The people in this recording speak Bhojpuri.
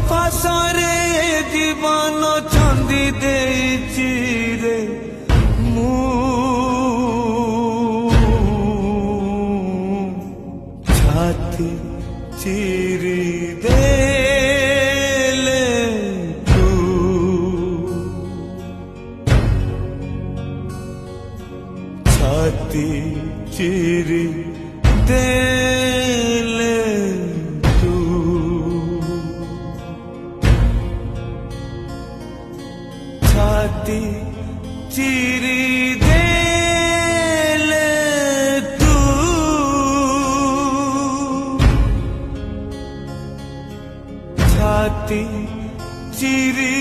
फासरे जीवन छंदी देइछि रे मु छाती चिरी देले तू छाती चिरी देले तू छाती चिरी देले तू छाती चिरी